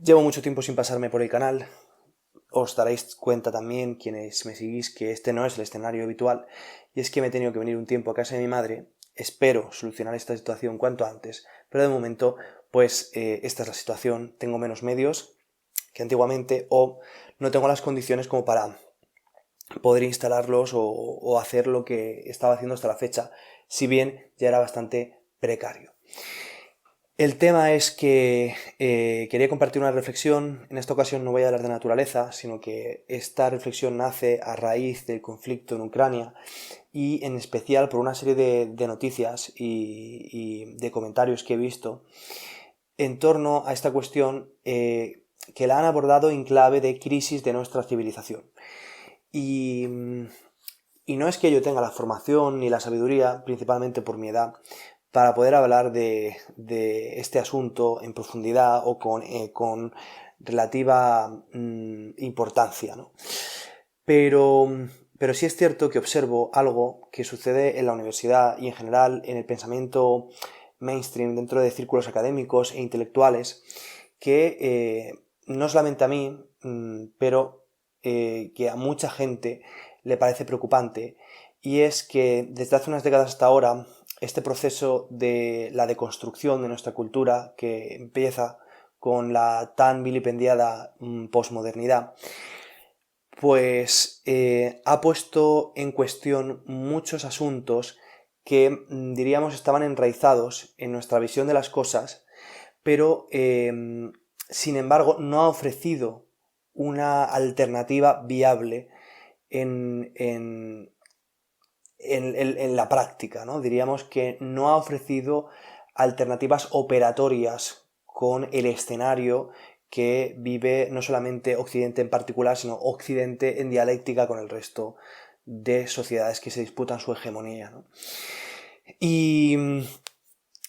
Llevo mucho tiempo sin pasarme por el canal. Os daréis cuenta también, quienes me seguís, que este no es el escenario habitual. Y es que me he tenido que venir un tiempo a casa de mi madre. Espero solucionar esta situación cuanto antes. Pero de momento, pues esta es la situación. Tengo menos medios que antiguamente o no tengo las condiciones como para poder instalarlos o hacer lo que estaba haciendo hasta la fecha. Si bien ya era bastante precario. El tema es que quería compartir una reflexión. En esta ocasión no voy a hablar de naturaleza, sino que esta reflexión nace a raíz del conflicto en Ucrania y en especial por una serie de noticias y de comentarios que he visto en torno a esta cuestión que la han abordado en clave de crisis de nuestra civilización. Y, y no es que yo tenga la formación ni la sabiduría, principalmente por mi edad, para poder hablar de este asunto en profundidad o con relativa importancia, ¿no? Pero, pero sí es cierto que observo algo que sucede en la universidad y en general en el pensamiento mainstream dentro de círculos académicos e intelectuales que no solamente a mí, pero que a mucha gente le parece preocupante, y es que desde hace unas décadas hasta ahora este proceso de la deconstrucción de nuestra cultura, que empieza con la tan vilipendiada posmodernidad, pues ha puesto en cuestión muchos asuntos que diríamos estaban enraizados en nuestra visión de las cosas, pero sin embargo no ha ofrecido una alternativa viable en la práctica, ¿no? Diríamos que no ha ofrecido alternativas operatorias con el escenario que vive no solamente Occidente en particular, sino Occidente en dialéctica con el resto de sociedades que se disputan su hegemonía, ¿no? Y,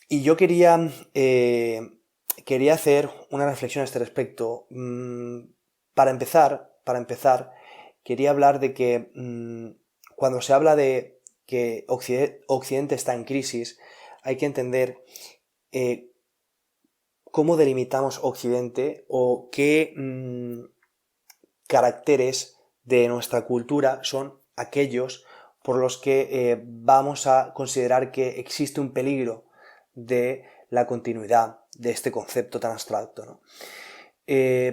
y yo quería hacer una reflexión a este respecto. Para empezar, quería hablar de que cuando se habla de que Occidente está en crisis, hay que entender eh, cómo delimitamos Occidente o qué caracteres de nuestra cultura son aquellos por los que vamos a considerar que existe un peligro de la continuidad de este concepto tan abstracto, ¿no?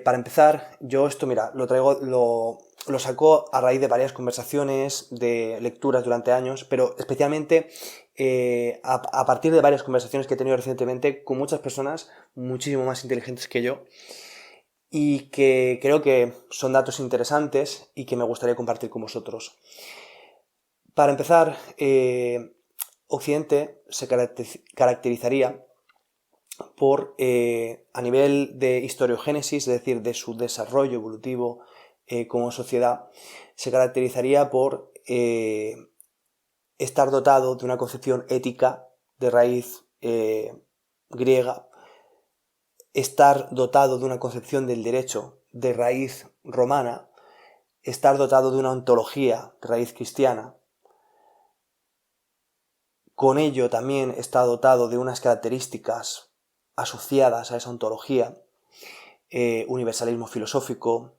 Para empezar, yo esto, mira, lo saco a raíz de varias conversaciones, de lecturas durante años, pero especialmente a partir de varias conversaciones que he tenido recientemente con muchas personas muchísimo más inteligentes que yo y que creo que son datos interesantes y que me gustaría compartir con vosotros. Para empezar, Occidente se caracterizaría por, a nivel de historiogénesis, es decir, de su desarrollo evolutivo como sociedad, se caracterizaría por estar dotado de una concepción ética de raíz griega, estar dotado de una concepción del derecho de raíz romana, estar dotado de una ontología de raíz cristiana. Con ello también está dotado de unas características asociadas a esa ontología, universalismo filosófico,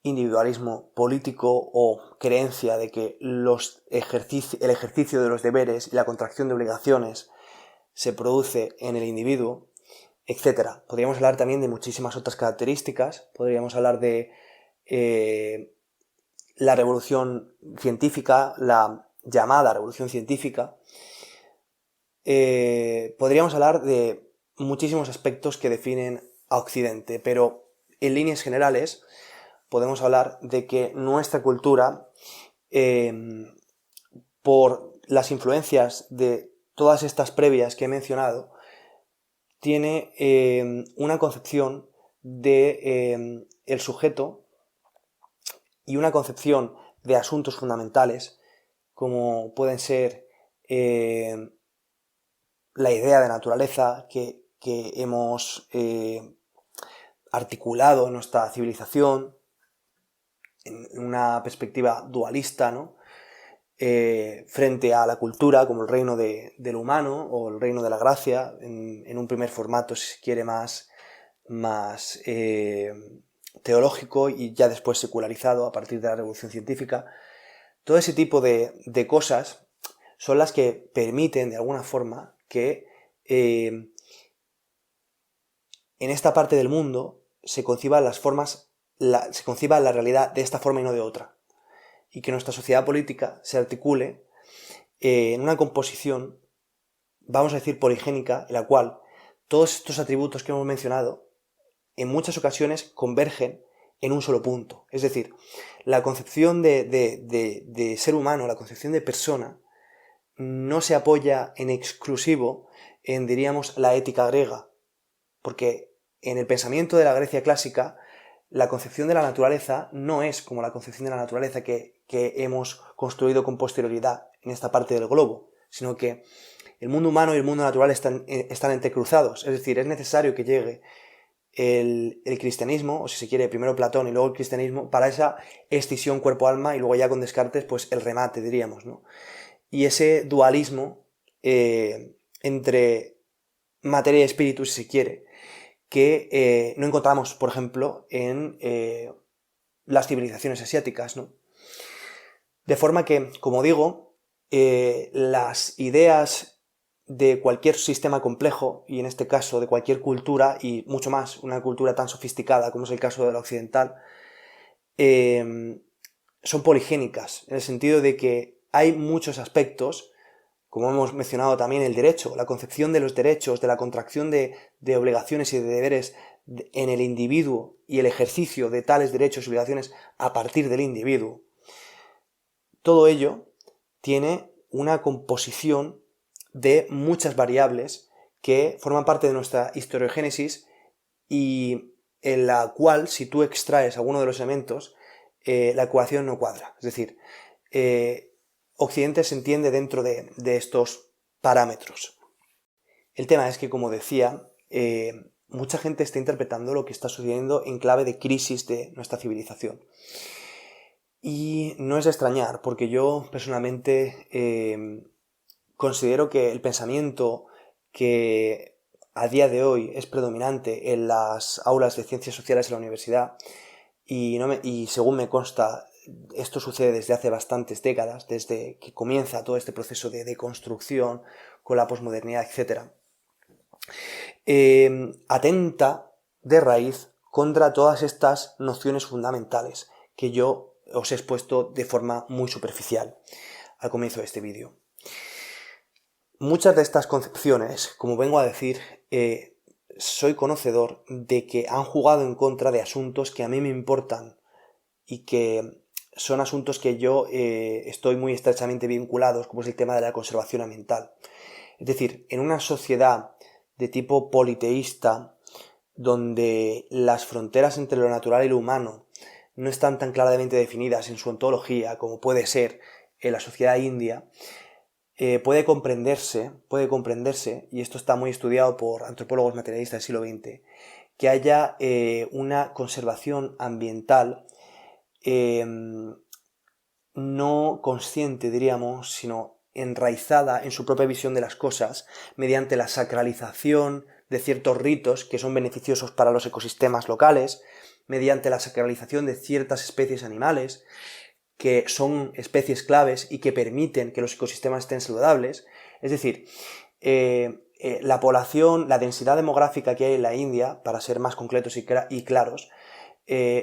individualismo político o creencia de que el ejercicio de los deberes y la contracción de obligaciones se produce en el individuo, etc. Podríamos hablar también de muchísimas otras características. Podríamos hablar de la revolución científica, la llamada revolución científica. Podríamos hablar de muchísimos aspectos que definen a Occidente, pero en líneas generales podemos hablar de que nuestra cultura, por las influencias de todas estas previas que he mencionado, tiene una concepción de el sujeto y una concepción de asuntos fundamentales como pueden ser la idea de naturaleza que hemos articulado en nuestra civilización en una perspectiva dualista, ¿no? frente a la cultura como el reino de lo humano o el reino de la gracia, en un primer formato, si se quiere, más teológico y ya después secularizado a partir de la Revolución Científica. Todo ese tipo de cosas son las que permiten, de alguna forma, que en esta parte del mundo se conciban se conciba la realidad de esta forma y no de otra. Y que nuestra sociedad política se articule en una composición, vamos a decir, poligénica, en la cual todos estos atributos que hemos mencionado en muchas ocasiones convergen en un solo punto. Es decir, la concepción de ser humano, la concepción de persona, no se apoya en exclusivo en, diríamos, la ética griega, porque en el pensamiento de la Grecia clásica, la concepción de la naturaleza no es como la concepción de la naturaleza que hemos construido con posterioridad en esta parte del globo, sino que el mundo humano y el mundo natural están entrecruzados. Es decir, es necesario que llegue el cristianismo, o si se quiere, primero Platón y luego el cristianismo, para esa escisión cuerpo-alma y luego ya con Descartes, pues el remate, diríamos, ¿no? Y ese dualismo entre materia y espíritu, si se quiere, que no encontramos, por ejemplo, en las civilizaciones asiáticas, ¿no? De forma que, como digo, las ideas de cualquier sistema complejo, y en este caso de cualquier cultura, y mucho más, una cultura tan sofisticada como es el caso de la occidental, son poligénicas, en el sentido de que hay muchos aspectos, como hemos mencionado también el derecho, la concepción de los derechos, de la contracción de obligaciones y de deberes en el individuo y el ejercicio de tales derechos y obligaciones a partir del individuo. Todo ello tiene una composición de muchas variables que forman parte de nuestra historiogénesis y en la cual, si tú extraes alguno de los elementos, la ecuación no cuadra. Es decir, Occidente se entiende dentro de estos parámetros. El tema es que, como decía, mucha gente está interpretando lo que está sucediendo en clave de crisis de nuestra civilización. Y no es de extrañar, porque yo personalmente considero que el pensamiento que a día de hoy es predominante en las aulas de ciencias sociales de la universidad, y según me consta, esto sucede desde hace bastantes décadas, desde que comienza todo este proceso de deconstrucción con la posmodernidad, etc., atenta de raíz contra todas estas nociones fundamentales que yo os he expuesto de forma muy superficial al comienzo de este vídeo. Muchas de estas concepciones, como vengo a decir, soy conocedor de que han jugado en contra de asuntos que a mí me importan y que son asuntos que yo estoy muy estrechamente vinculados, como es el tema de la conservación ambiental. Es decir, en una sociedad de tipo politeísta, donde las fronteras entre lo natural y lo humano no están tan claramente definidas en su ontología como puede ser en la sociedad india, puede comprenderse, y esto está muy estudiado por antropólogos materialistas del siglo XX, que haya una conservación ambiental no consciente, diríamos, sino enraizada en su propia visión de las cosas, mediante la sacralización de ciertos ritos que son beneficiosos para los ecosistemas locales, mediante la sacralización de ciertas especies animales, que son especies claves y que permiten que los ecosistemas estén saludables. Es decir, la población, la densidad demográfica que hay en la India, para ser más concretos y claros,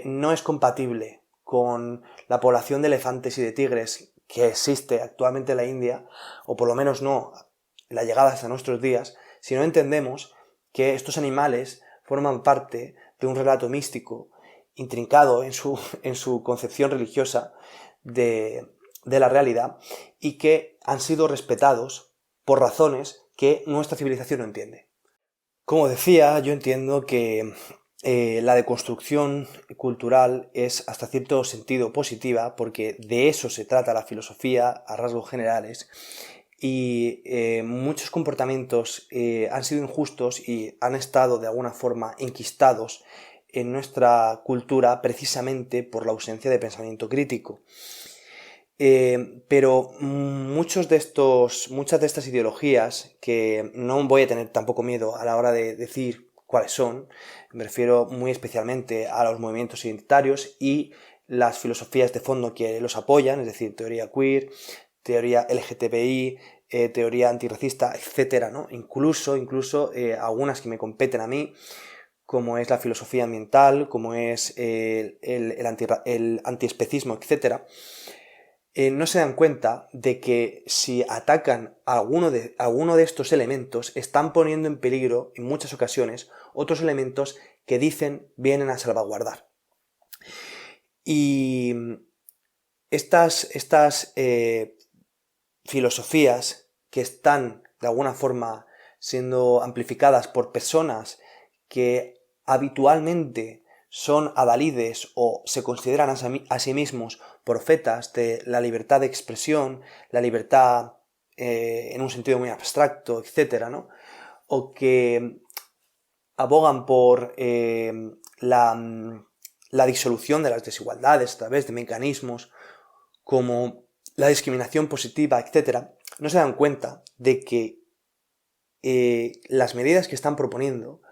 no es compatible con la población de elefantes y de tigres que existe actualmente en la India, o por lo menos no la llegada hasta nuestros días, si no entendemos que estos animales forman parte de un relato místico intrincado en su concepción religiosa de la realidad y que han sido respetados por razones que nuestra civilización no entiende. Como decía, yo entiendo que la deconstrucción cultural es hasta cierto sentido positiva, porque de eso se trata la filosofía a rasgos generales, y muchos comportamientos han sido injustos y han estado de alguna forma enquistados en nuestra cultura precisamente por la ausencia de pensamiento crítico. Pero muchas de estas ideologías, que no voy a tener tampoco miedo a la hora de decir cuáles son, me refiero muy especialmente a los movimientos identitarios y las filosofías de fondo que los apoyan, es decir, teoría queer, teoría LGTBI, teoría antirracista, etcétera, ¿no? Incluso algunas que me competen a mí, como es la filosofía ambiental, como es el antiespecismo, etcétera. No se dan cuenta de que si atacan a alguno de estos elementos, están poniendo en peligro, en muchas ocasiones, otros elementos que dicen vienen a salvaguardar. Y estas filosofías que están, de alguna forma, siendo amplificadas por personas que habitualmente son adalides o se consideran a sí mismos profetas de la libertad de expresión, la libertad en un sentido muy abstracto, etcétera, ¿no? O que abogan por la disolución de las desigualdades a través de mecanismos como la discriminación positiva, etcétera, no se dan cuenta de que las medidas que están proponiendo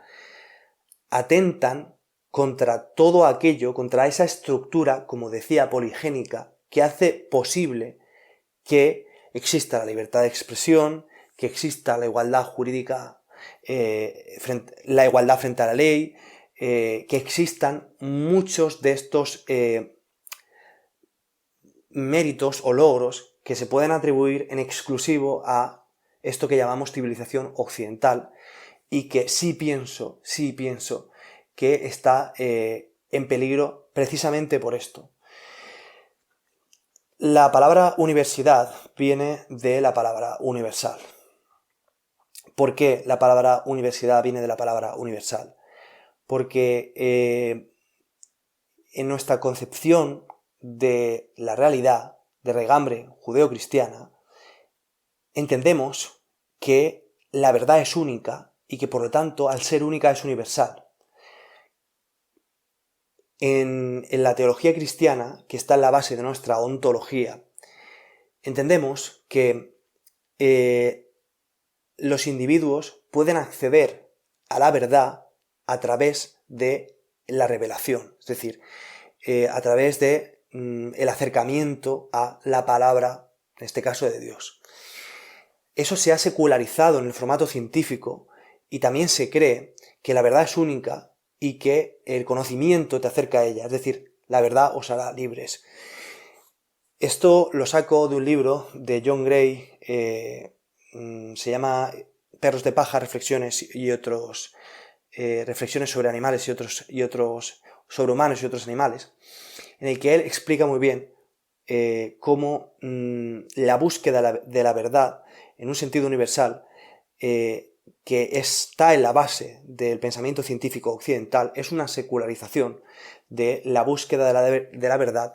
atentan contra todo aquello, contra esa estructura, como decía, poligénica, que hace posible que exista la libertad de expresión, que exista la igualdad jurídica, la igualdad frente a la ley, que existan muchos de estos méritos o logros que se pueden atribuir en exclusivo a esto que llamamos civilización occidental, y que sí pienso que está en peligro precisamente por esto. La palabra universidad viene de la palabra universal. ¿Por qué la palabra universidad viene de la palabra universal? Porque en nuestra concepción de la realidad, de regambre judeocristiana, entendemos que la verdad es única y que por lo tanto, al ser única, es universal. En la teología cristiana, que está en la base de nuestra ontología, entendemos que los individuos pueden acceder a la verdad a través de la revelación, es decir, a través de el acercamiento a la palabra, en este caso de Dios. Eso se ha secularizado en el formato científico y también se cree que la verdad es única y que el conocimiento te acerca a ella, es decir, la verdad os hará libres. Esto lo saco de un libro de John Gray, se llama Perros de paja, reflexiones y otros reflexiones sobre animales y otros sobre humanos y otros animales, en el que él explica muy bien cómo la búsqueda de la verdad en un sentido universal, que está en la base del pensamiento científico occidental, es una secularización de la búsqueda de la verdad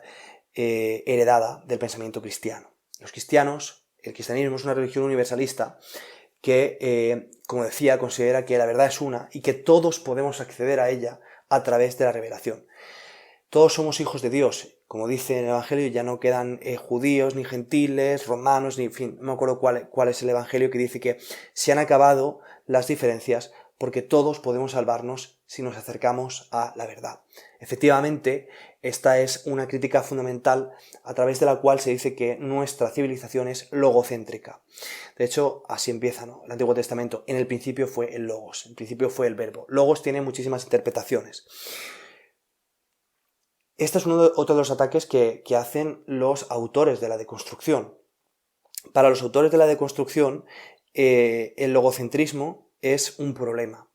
heredada del pensamiento cristiano. El cristianismo es una religión universalista que, como decía, considera que la verdad es una y que todos podemos acceder a ella a través de la revelación. Todos somos hijos de Dios, como dice en el Evangelio, ya no quedan judíos, ni gentiles, romanos, ni, en fin, no me acuerdo cuál es el Evangelio, que dice que se han acabado las diferencias porque todos podemos salvarnos si nos acercamos a la verdad. Efectivamente, esta es una crítica fundamental a través de la cual se dice que nuestra civilización es logocéntrica. De hecho, así empieza, ¿no? El Antiguo Testamento. En el principio fue el logos, en el principio fue el verbo. Logos tiene muchísimas interpretaciones. Este es otro de los ataques que hacen los autores de la deconstrucción. Para los autores de la deconstrucción, el logocentrismo es un problema.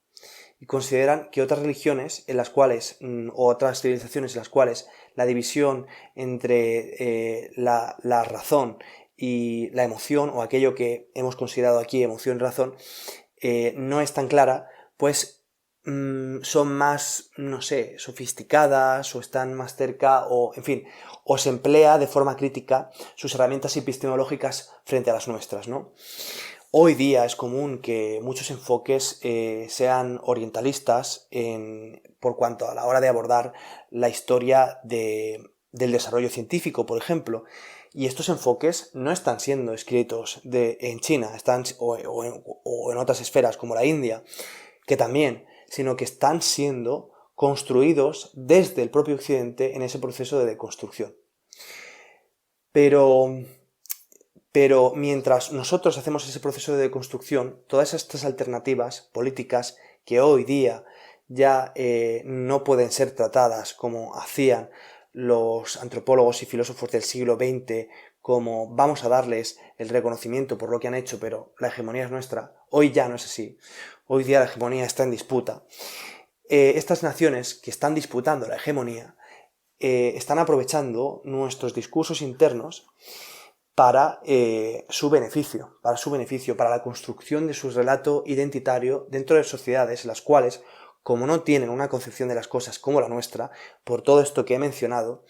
Y consideran que otras religiones en las cuales, o otras civilizaciones en las cuales la división entre la razón y la emoción, o aquello que hemos considerado aquí emoción y razón, no es tan clara, pues son más, no sé, sofisticadas o están más cerca, o en fin, o se emplea de forma crítica sus herramientas epistemológicas frente a las nuestras, ¿no? Hoy día es común que muchos enfoques sean orientalistas por cuanto a la hora de abordar la historia del desarrollo científico, por ejemplo, Y estos enfoques no están siendo escritos en China o en otras esferas como la India, que también, sino que están siendo construidos desde el propio Occidente en ese proceso de deconstrucción. Pero mientras nosotros hacemos ese proceso de deconstrucción, todas estas alternativas políticas que hoy día ya no pueden ser tratadas como hacían los antropólogos y filósofos del siglo XX, como vamos a darles el reconocimiento por lo que han hecho, pero la hegemonía es nuestra, hoy ya no es así. Hoy día la hegemonía está en disputa. Estas naciones que están disputando la hegemonía están aprovechando nuestros discursos internos para su beneficio, para la construcción de su relato identitario dentro de sociedades en las cuales, como no tienen una concepción de las cosas como la nuestra, por todo esto que he mencionado,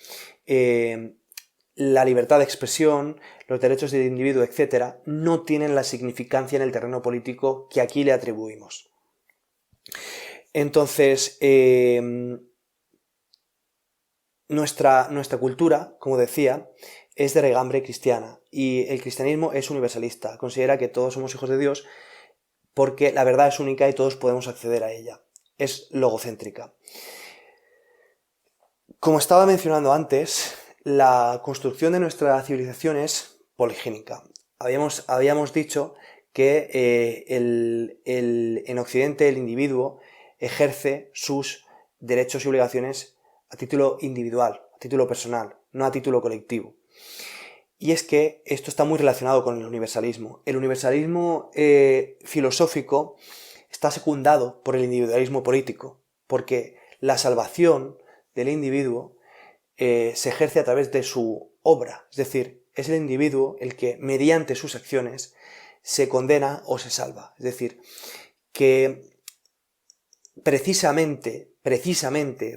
la libertad de expresión, los derechos del individuo, etc., no tienen la significancia en el terreno político que aquí le atribuimos. Entonces, nuestra cultura, como decía, es de regambre cristiana, y el cristianismo es universalista, considera que todos somos hijos de Dios porque la verdad es única y todos podemos acceder a ella. Es logocéntrica. Como estaba mencionando antes, la construcción de nuestra civilización es poligénica. Habíamos dicho que en Occidente el individuo ejerce sus derechos y obligaciones a título individual, a título personal, no a título colectivo. Y es que esto está muy relacionado con el universalismo. El universalismo filosófico está secundado por el individualismo político, porque la salvación del individuo se ejerce a través de su obra, es decir, es el individuo el que mediante sus acciones se condena o se salva. Es decir, que precisamente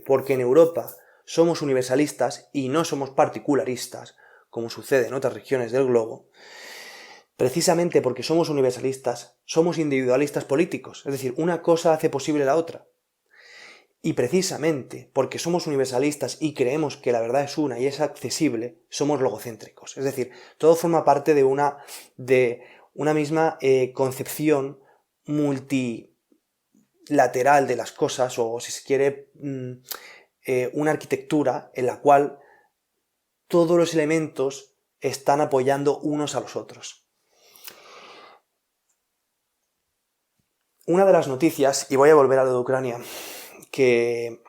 porque en Europa somos universalistas y no somos particularistas, como sucede en otras regiones del globo, precisamente porque somos universalistas, somos individualistas políticos, es decir, una cosa hace posible la otra. Y precisamente porque somos universalistas y creemos que la verdad es una y es accesible, somos logocéntricos. Es decir, todo forma parte de una misma concepción multilateral de las cosas, o si se quiere, una arquitectura en la cual todos los elementos están apoyando unos a los otros. Una de las noticias, y voy a volver a lo de Ucrania, que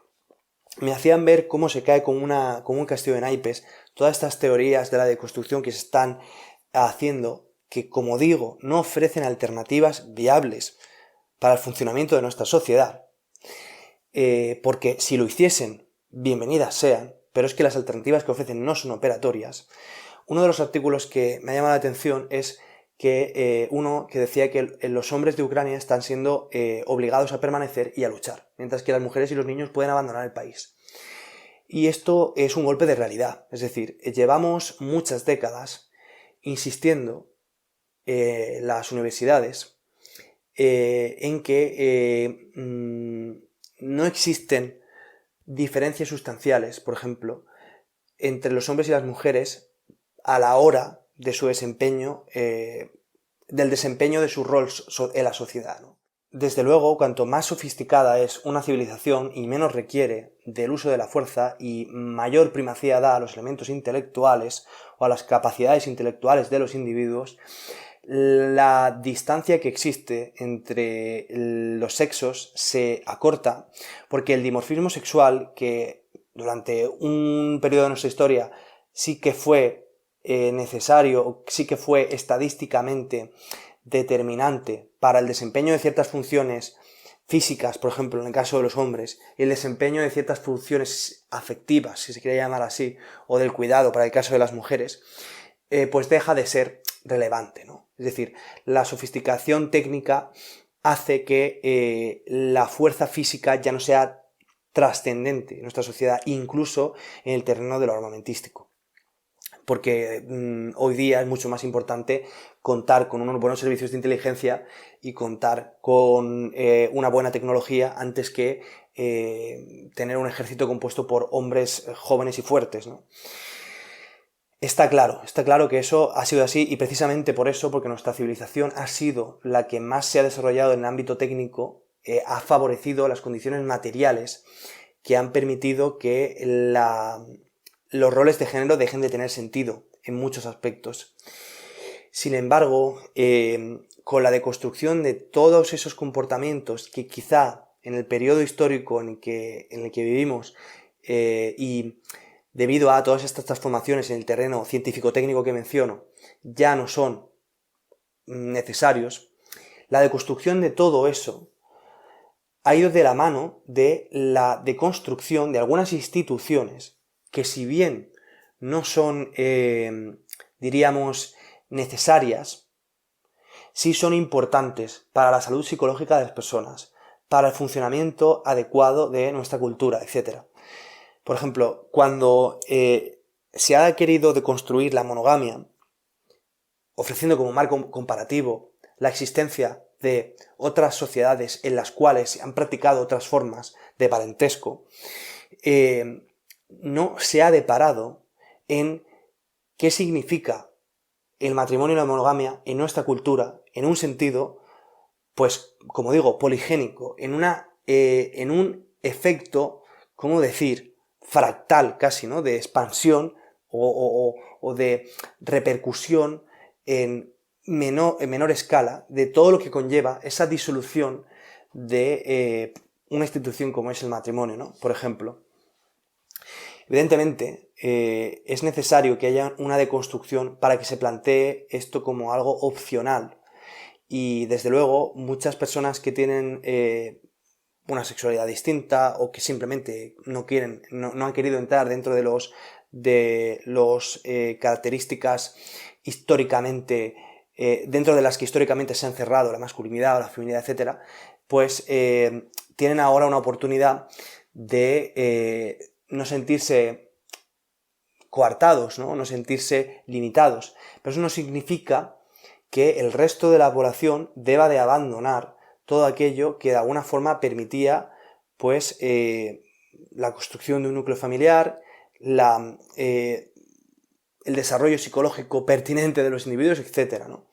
me hacían ver cómo se cae como un castillo de naipes todas estas teorías de la deconstrucción que se están haciendo, que, como digo, no ofrecen alternativas viables para el funcionamiento de nuestra sociedad, porque si lo hiciesen, bienvenidas sean, pero es que las alternativas que ofrecen no son operatorias. Uno de los artículos que me ha llamado la atención es que uno que decía que los hombres de Ucrania están siendo obligados a permanecer y a luchar, mientras que las mujeres y los niños pueden abandonar el país. Y esto es un golpe de realidad, es decir, llevamos muchas décadas insistiendo las universidades en que no existen diferencias sustanciales, por ejemplo, entre los hombres y las mujeres a la hora de su desempeño, del desempeño de su rol en la sociedad, ¿no? Desde luego, cuanto más sofisticada es una civilización y menos requiere del uso de la fuerza y mayor primacía da a los elementos intelectuales o a las capacidades intelectuales de los individuos, la distancia que existe entre los sexos se acorta, porque el dimorfismo sexual, que durante un periodo de nuestra historia sí que fue necesario, sí que fue estadísticamente determinante para el desempeño de ciertas funciones físicas, por ejemplo, en el caso de los hombres, y el desempeño de ciertas funciones afectivas, si se quiere llamar así, o del cuidado para el caso de las mujeres, pues deja de ser relevante, ¿no? Es decir, la sofisticación técnica hace que la fuerza física ya no sea trascendente en nuestra sociedad, incluso en el terreno de lo armamentístico. Porque hoy día es mucho más importante contar con unos buenos servicios de inteligencia y contar con una buena tecnología antes que tener un ejército compuesto por hombres jóvenes y fuertes, ¿no? Está claro que eso ha sido así y precisamente por eso, porque nuestra civilización ha sido la que más se ha desarrollado en el ámbito técnico, ha favorecido las condiciones materiales que han permitido que los roles de género dejen de tener sentido en muchos aspectos. Sin embargo, con la deconstrucción de todos esos comportamientos que quizá en el periodo histórico en el que vivimos y debido a todas estas transformaciones en el terreno científico-técnico que menciono, ya no son necesarios, la deconstrucción de todo eso ha ido de la mano de la deconstrucción de algunas instituciones que, si bien no son, diríamos, necesarias, sí son importantes para la salud psicológica de las personas, para el funcionamiento adecuado de nuestra cultura, etc. Por ejemplo, cuando se ha querido deconstruir la monogamia, ofreciendo como marco comparativo la existencia de otras sociedades en las cuales se han practicado otras formas de parentesco, no se ha deparado en qué significa el matrimonio y la monogamia en nuestra cultura, en un sentido, pues, como digo, poligénico, en un efecto, ¿cómo decir?, fractal casi, ¿no?, de expansión o de repercusión en menor escala de todo lo que conlleva esa disolución de una institución como es el matrimonio, ¿no? Por ejemplo. Evidentemente, es necesario que haya una deconstrucción para que se plantee esto como algo opcional. Y desde luego, muchas personas que tienen una sexualidad distinta o que simplemente no han querido entrar dentro de los características históricamente, dentro de las que históricamente se han cerrado la masculinidad o la feminidad, etc., pues tienen ahora una oportunidad de no sentirse coartados, no sentirse limitados. Pero eso no significa que el resto de la población deba de abandonar todo aquello que de alguna forma permitía, pues, la construcción de un núcleo familiar, el desarrollo psicológico pertinente de los individuos, etc., ¿no?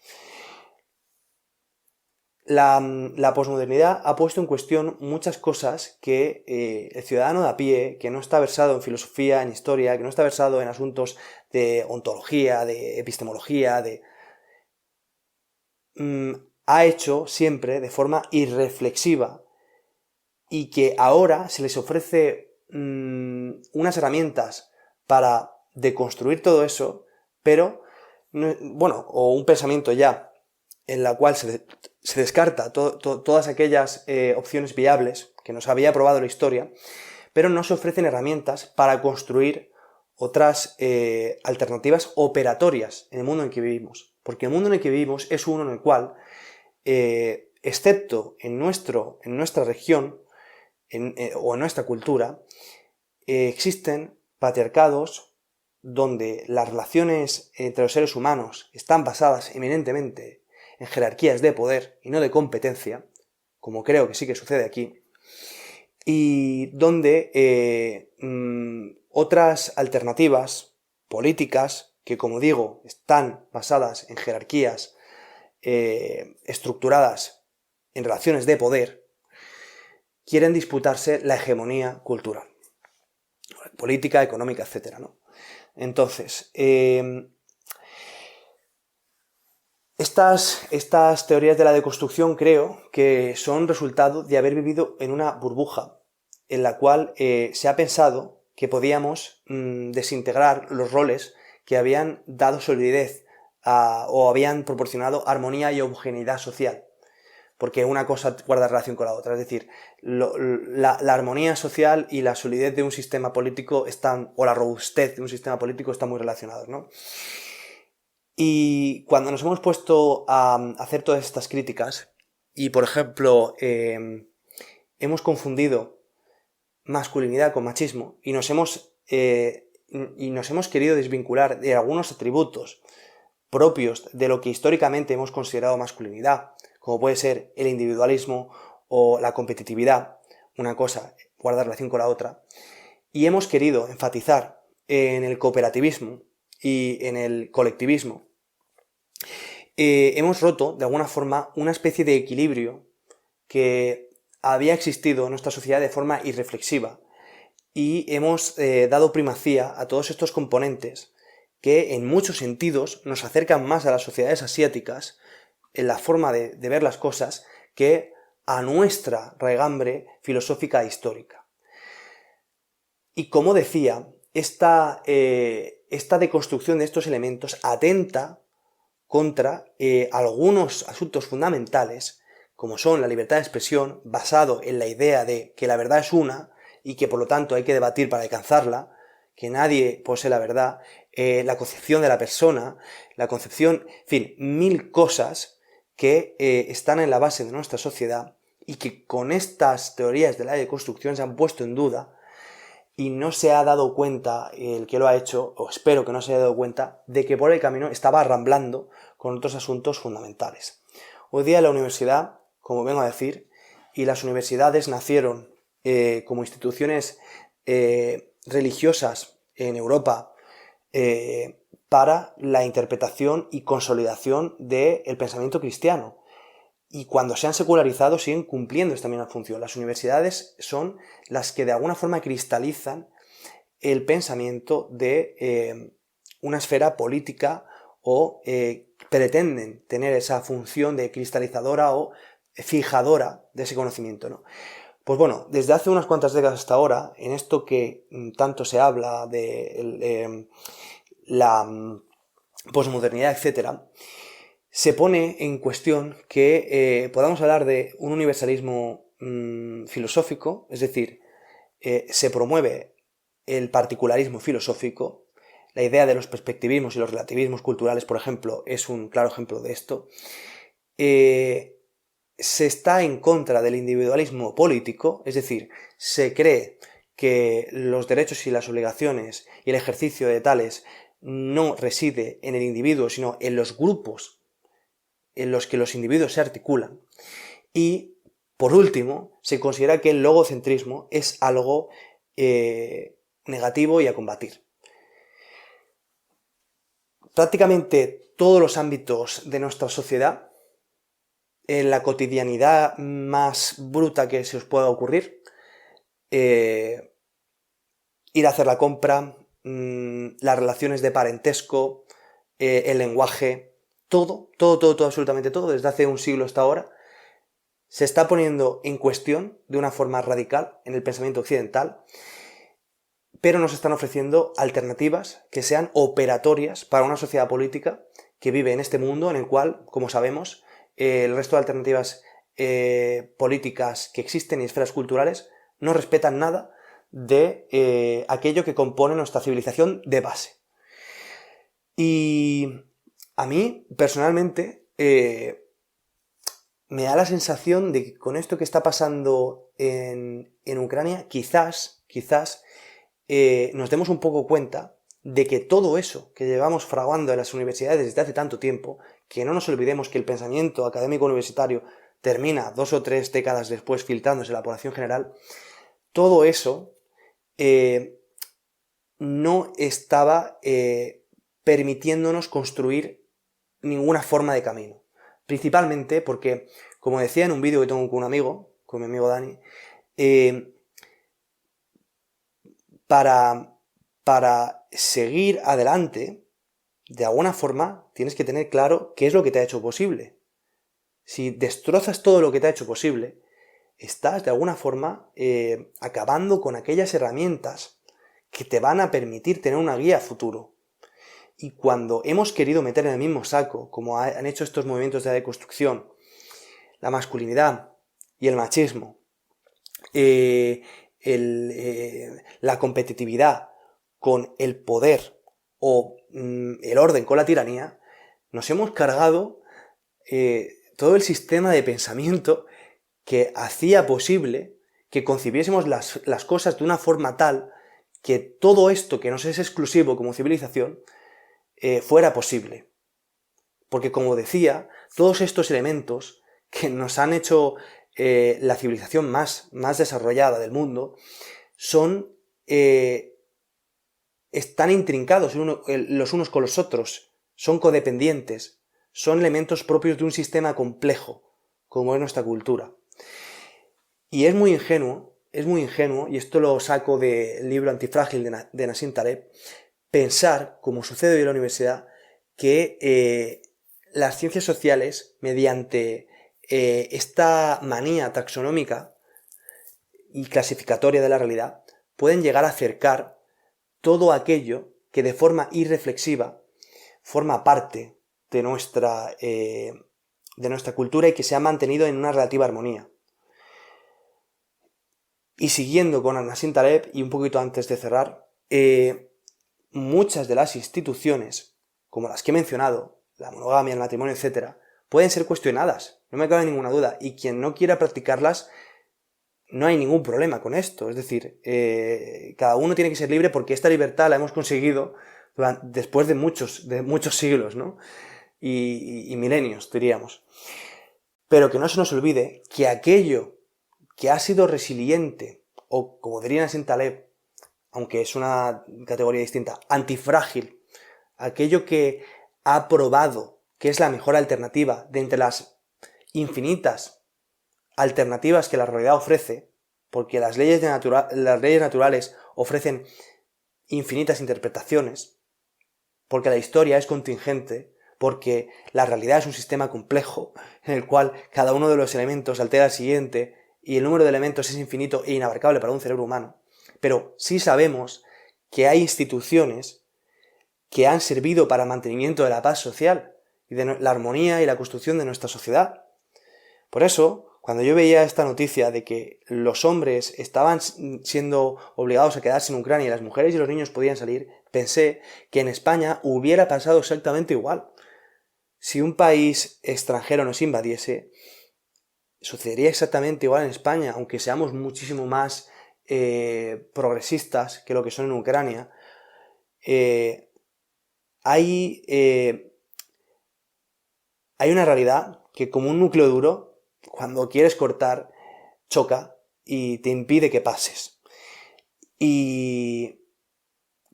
La posmodernidad ha puesto en cuestión muchas cosas que el ciudadano de a pie, que no está versado en filosofía, en historia, que no está versado en asuntos de ontología, de epistemología, ha hecho siempre de forma irreflexiva, y que ahora se les ofrece unas herramientas para deconstruir todo eso, pero, bueno, o un pensamiento ya en la cual se descarta todas aquellas opciones viables que nos había probado la historia, pero no se ofrecen herramientas para construir otras alternativas operatorias en el mundo en el que vivimos. Porque el mundo en el que vivimos es uno en el cual, excepto en nuestra región o en nuestra cultura, existen patriarcados donde las relaciones entre los seres humanos están basadas eminentemente en jerarquías de poder y no de competencia, como creo que sí que sucede aquí, y donde otras alternativas políticas que, como digo, están basadas en jerarquías estructuradas en relaciones de poder, quieren disputarse la hegemonía cultural, política, económica, etc., ¿no? Entonces, estas teorías de la deconstrucción creo que son resultado de haber vivido en una burbuja en la cual se ha pensado que podíamos desintegrar los roles que habían dado solidez o habían proporcionado armonía y homogeneidad social, porque una cosa guarda relación con la otra. Es decir, la armonía social y la solidez de un sistema político o la robustez de un sistema político están muy relacionados, ¿no? Y cuando nos hemos puesto a hacer todas estas críticas y, por ejemplo, hemos confundido masculinidad con machismo y nos hemos querido desvincular de algunos atributos propios de lo que históricamente hemos considerado masculinidad, como puede ser el individualismo o la competitividad, una cosa guarda relación con la otra, y hemos querido enfatizar en el cooperativismo y en el colectivismo, hemos roto, de alguna forma, una especie de equilibrio que había existido en nuestra sociedad de forma irreflexiva, y hemos dado primacía a todos estos componentes que en muchos sentidos nos acercan más a las sociedades asiáticas en la forma de ver las cosas que a nuestra raigambre filosófica e histórica. Y como decía, esta deconstrucción de estos elementos atenta contra algunos asuntos fundamentales, como son la libertad de expresión, basado en la idea de que la verdad es una y que por lo tanto hay que debatir para alcanzarla, que nadie posee la verdad, la concepción de la persona, la concepción, en fin, mil cosas que están en la base de nuestra sociedad y que con estas teorías de la deconstrucción se han puesto en duda, y no se ha dado cuenta el que lo ha hecho, o espero que no se haya dado cuenta, de que por el camino estaba arramblando con otros asuntos fundamentales. Hoy día la universidad, como vengo a decir, y las universidades nacieron como instituciones religiosas en Europa para la interpretación y consolidación del pensamiento cristiano. Y cuando se han secularizado siguen cumpliendo esta misma función. Las universidades son las que de alguna forma cristalizan el pensamiento de una esfera política o pretenden tener esa función de cristalizadora o fijadora de ese conocimiento, ¿no? Pues bueno, desde hace unas cuantas décadas hasta ahora, en esto que tanto se habla de la posmodernidad, etcétera, se pone en cuestión que podamos hablar de un universalismo filosófico, es decir, se promueve el particularismo filosófico. La idea de los perspectivismos y los relativismos culturales, por ejemplo, es un claro ejemplo de esto. Se está en contra del individualismo político, es decir, se cree que los derechos y las obligaciones y el ejercicio de tales no reside en el individuo, sino en los grupos en los que los individuos se articulan. Y, por último, se considera que el logocentrismo es algo negativo y a combatir. Prácticamente todos los ámbitos de nuestra sociedad, en la cotidianidad más bruta que se os pueda ocurrir, ir a hacer la compra, las relaciones de parentesco, el lenguaje, todo, absolutamente todo, desde hace un siglo hasta ahora, se está poniendo en cuestión de una forma radical en el pensamiento occidental, pero nos están ofreciendo alternativas que sean operatorias para una sociedad política que vive en este mundo en el cual, como sabemos, el resto de alternativas políticas que existen y esferas culturales no respetan nada de aquello que compone nuestra civilización de base. Y a mí, personalmente, me da la sensación de que con esto que está pasando en Ucrania, quizás nos demos un poco cuenta de que todo eso que llevamos fraguando en las universidades desde hace tanto tiempo, que no nos olvidemos que el pensamiento académico universitario termina 2 o 3 décadas después filtrándose en la población general, todo eso no estaba permitiéndonos construir ninguna forma de camino. Principalmente porque, como decía en un vídeo que tengo con un amigo, con mi amigo Dani, para seguir adelante, de alguna forma, tienes que tener claro qué es lo que te ha hecho posible. Si destrozas todo lo que te ha hecho posible, estás de alguna forma acabando con aquellas herramientas que te van a permitir tener una guía a futuro. Y cuando hemos querido meter en el mismo saco, como han hecho estos movimientos de la deconstrucción, la masculinidad y el machismo, la competitividad con el poder o el orden con la tiranía, nos hemos cargado todo el sistema de pensamiento que hacía posible que concibiésemos las cosas de una forma tal que todo esto que nos es exclusivo como civilización fuera posible. Porque, como decía, todos estos elementos que nos han hecho la civilización más desarrollada del mundo son están intrincados los unos con los otros, son codependientes, son elementos propios de un sistema complejo, como es nuestra cultura. Y es muy ingenuo, y esto lo saco del libro Antifrágil de Nassim Taleb, pensar, como sucede hoy en la universidad, que las ciencias sociales, mediante esta manía taxonómica y clasificatoria de la realidad, pueden llegar a acercar todo aquello que de forma irreflexiva forma parte de nuestra cultura y que se ha mantenido en una relativa armonía. Y siguiendo con Nassim Taleb, y un poquito antes de cerrar, muchas de las instituciones, como las que he mencionado, la monogamia, el matrimonio, etc., pueden ser cuestionadas, no me cabe ninguna duda, y quien no quiera practicarlas, no hay ningún problema con esto. Es decir, cada uno tiene que ser libre, porque esta libertad la hemos conseguido después de muchos siglos, ¿no? Y milenios, diríamos. Pero que no se nos olvide que aquello que ha sido resiliente, o como diría Nassim Taleb, aunque es una categoría distinta, antifrágil, aquello que ha probado que es la mejor alternativa de entre las infinitas alternativas que la realidad ofrece, porque las leyes naturales ofrecen infinitas interpretaciones, porque la historia es contingente, porque la realidad es un sistema complejo en el cual cada uno de los elementos altera al siguiente y el número de elementos es infinito e inabarcable para un cerebro humano. Pero sí sabemos que hay instituciones que han servido para el mantenimiento de la paz social y de la armonía y la construcción de nuestra sociedad. Por eso, cuando yo veía esta noticia de que los hombres estaban siendo obligados a quedarse en Ucrania y las mujeres y los niños podían salir, pensé que en España hubiera pasado exactamente igual. Si un país extranjero nos invadiese, sucedería exactamente igual en España, aunque seamos muchísimo más progresistas que lo que son en Ucrania. Hay una realidad que, como un núcleo duro, cuando quieres cortar, choca y te impide que pases. Y,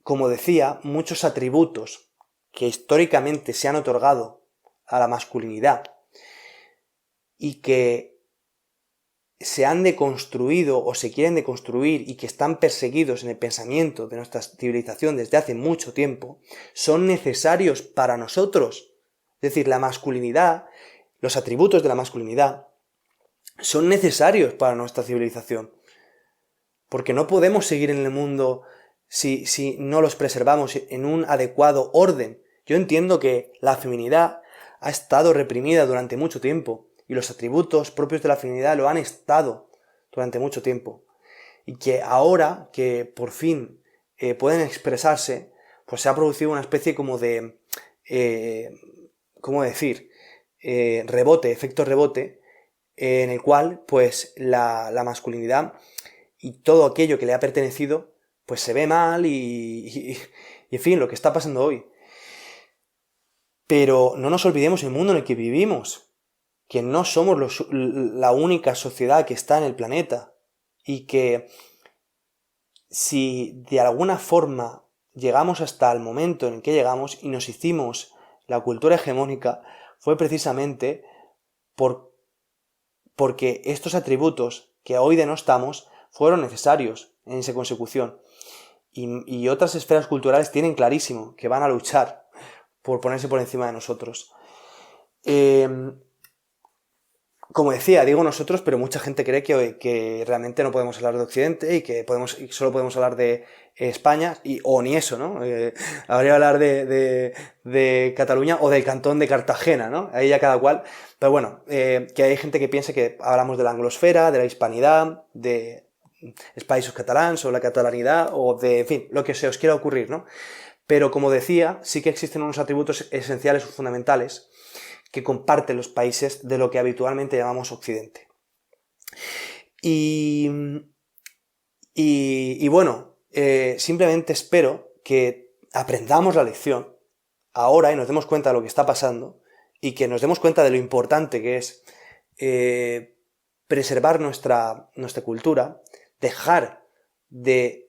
como decía, muchos atributos que históricamente se han otorgado a la masculinidad y que se han deconstruido o se quieren deconstruir y que están perseguidos en el pensamiento de nuestra civilización desde hace mucho tiempo, son necesarios para nosotros. Es decir, la masculinidad, los atributos de la masculinidad, son necesarios para nuestra civilización. Porque no podemos seguir en el mundo si no los preservamos en un adecuado orden. Yo entiendo que la feminidad ha estado reprimida durante mucho tiempo y los atributos propios de la feminidad lo han estado durante mucho tiempo. Y que ahora que por fin pueden expresarse, pues se ha producido una especie como de, ¿cómo decir? Efecto rebote, en el cual pues la masculinidad y todo aquello que le ha pertenecido pues se ve mal y en fin, lo que está pasando hoy. Pero no nos olvidemos el mundo en el que vivimos, que no somos la única sociedad que está en el planeta y que si de alguna forma llegamos hasta el momento en el que llegamos y nos hicimos la cultura hegemónica, fue precisamente porque estos atributos que hoy denostamos fueron necesarios en esa consecución. Y otras esferas culturales tienen clarísimo que van a luchar por ponerse por encima de nosotros. Como decía, digo nosotros, pero mucha gente cree que realmente no podemos hablar de Occidente y que solo podemos hablar de España, o ni eso, ¿no? Habría que hablar de Cataluña o del cantón de Cartagena, ¿no? Ahí ya cada cual. Pero bueno, que hay gente que piensa que hablamos de la anglosfera, de la hispanidad, de els països catalans o la catalanidad o de, en fin, lo que se os quiera ocurrir, ¿no? Pero como decía, sí que existen unos atributos esenciales o fundamentales que comparten los países de lo que habitualmente llamamos Occidente. Y bueno, simplemente espero que aprendamos la lección ahora y nos demos cuenta de lo que está pasando y que nos demos cuenta de lo importante que es preservar nuestra cultura, dejar de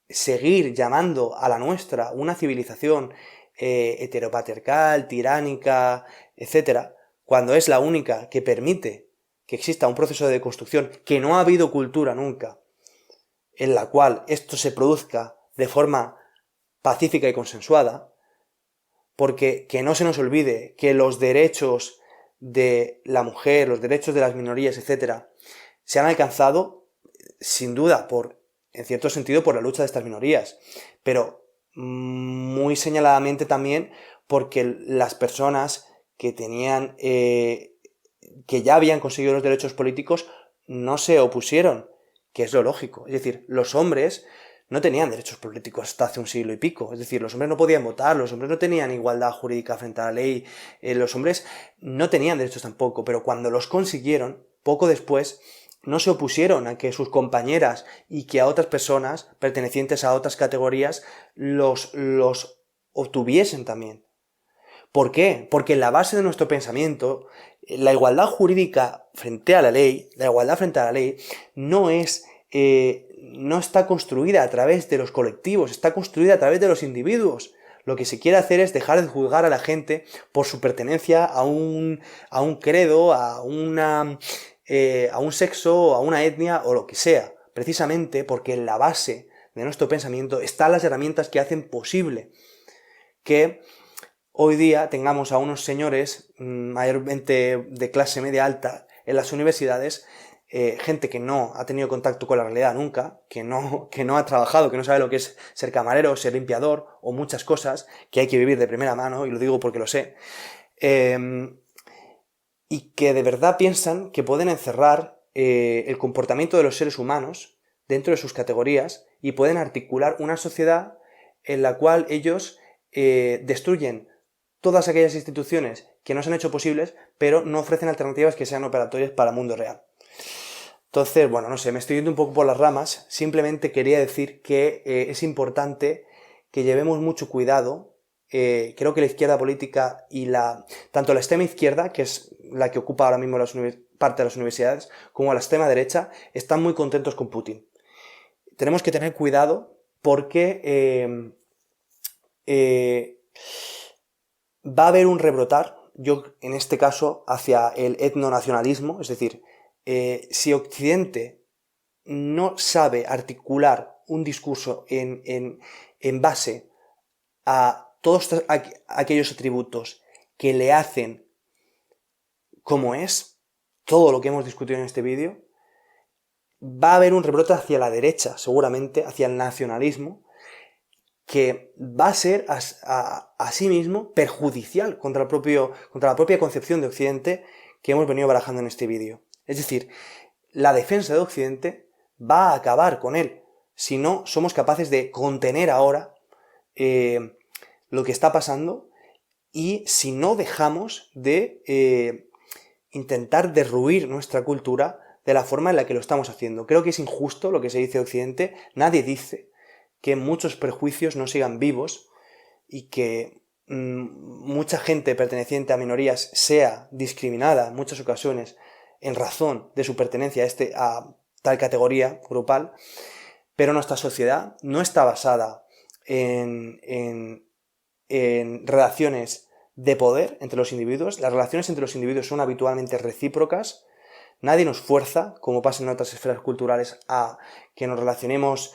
seguir llamando a la nuestra una civilización heteropatriarcal, tiránica, etcétera, cuando es la única que permite que exista un proceso de deconstrucción, que no ha habido cultura nunca en la cual esto se produzca de forma pacífica y consensuada, porque que no se nos olvide que los derechos de la mujer, los derechos de las minorías, etcétera, se han alcanzado sin duda en cierto sentido, por la lucha de estas minorías, pero muy señaladamente también porque las personas que tenían, que ya habían conseguido los derechos políticos, no se opusieron, que es lo lógico. Es decir, los hombres no tenían derechos políticos hasta hace un siglo y pico. Es decir, los hombres no podían votar, los hombres no tenían igualdad jurídica frente a la ley, los hombres no tenían derechos tampoco, pero cuando los consiguieron, poco después, no se opusieron a que sus compañeras y que a otras personas pertenecientes a otras categorías los obtuviesen también. ¿Por qué? Porque en la base de nuestro pensamiento, la igualdad jurídica frente a la ley, la igualdad frente a la ley, no está construida a través de los colectivos, está construida a través de los individuos. Lo que se quiere hacer es dejar de juzgar a la gente por su pertenencia a un credo, a un sexo, a una etnia o lo que sea, precisamente porque en la base de nuestro pensamiento están las herramientas que hacen posible que hoy día tengamos a unos señores, mayormente de clase media alta, en las universidades, gente que no ha tenido contacto con la realidad nunca, que no ha trabajado, que no sabe lo que es ser camarero, ser limpiador o muchas cosas que hay que vivir de primera mano, y lo digo porque lo sé, y que de verdad piensan que pueden encerrar el comportamiento de los seres humanos dentro de sus categorías y pueden articular una sociedad en la cual ellos destruyen todas aquellas instituciones que no se han hecho posibles, pero no ofrecen alternativas que sean operatorias para el mundo real. Entonces, bueno, no sé, me estoy yendo un poco por las ramas. Simplemente quería decir que es importante que llevemos mucho cuidado. Creo que la izquierda política y tanto la extrema izquierda, que es la que ocupa ahora mismo parte de las universidades, como la extrema derecha, están muy contentos con Putin. Tenemos que tener cuidado porque va a haber un rebrotar, yo en este caso, hacia el etnonacionalismo, es decir, si Occidente no sabe articular un discurso en base a todos aquellos atributos que le hacen como es, todo lo que hemos discutido en este vídeo, va a haber un rebrote hacia la derecha, seguramente, hacia el nacionalismo, que va a ser a sí mismo perjudicial contra la propia concepción de Occidente que hemos venido barajando en este vídeo. Es decir, la defensa de Occidente va a acabar con él si no somos capaces de contener ahora lo que está pasando y si no dejamos de intentar derruir nuestra cultura de la forma en la que lo estamos haciendo. Creo que es injusto lo que se dice de Occidente. Nadie dice que muchos prejuicios no sigan vivos y que mucha gente perteneciente a minorías sea discriminada en muchas ocasiones en razón de su pertenencia a tal categoría grupal, pero nuestra sociedad no está basada en relaciones de poder entre los individuos. Las relaciones entre los individuos son habitualmente recíprocas. Nadie nos fuerza, como pasa en otras esferas culturales, a que nos relacionemos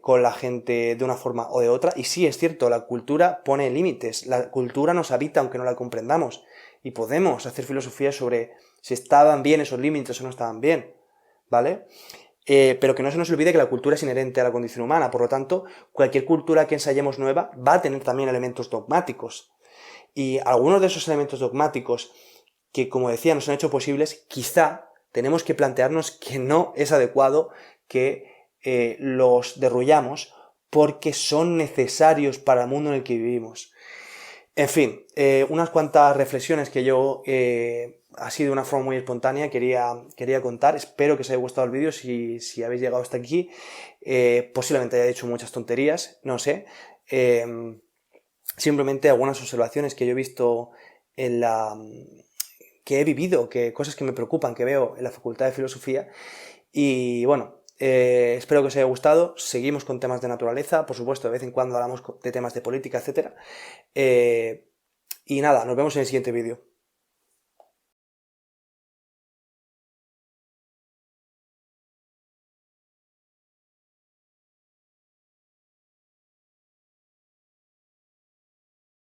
con la gente de una forma o de otra. Y sí, es cierto, la cultura pone límites, la cultura nos habita aunque no la comprendamos, y podemos hacer filosofía sobre si estaban bien esos límites o no estaban bien, ¿vale? Pero que no se nos olvide que la cultura es inherente a la condición humana, por lo tanto, cualquier cultura que ensayemos nueva va a tener también elementos dogmáticos. Y algunos de esos elementos dogmáticos que, como decía, nos han hecho posibles, quizá tenemos que plantearnos que no es adecuado que los derruyamos porque son necesarios para el mundo en el que vivimos. En fin, unas cuantas reflexiones que yo, así de una forma muy espontánea, quería contar. Espero que os haya gustado el vídeo. Si habéis llegado hasta aquí, posiblemente haya dicho muchas tonterías, no sé. Simplemente algunas observaciones que yo he visto que he vivido, cosas que me preocupan, que veo en la Facultad de Filosofía. Y bueno, Espero que os haya gustado. Seguimos con temas de naturaleza, por supuesto, de vez en cuando hablamos de temas de política, etc. Y nada, nos vemos en el siguiente vídeo.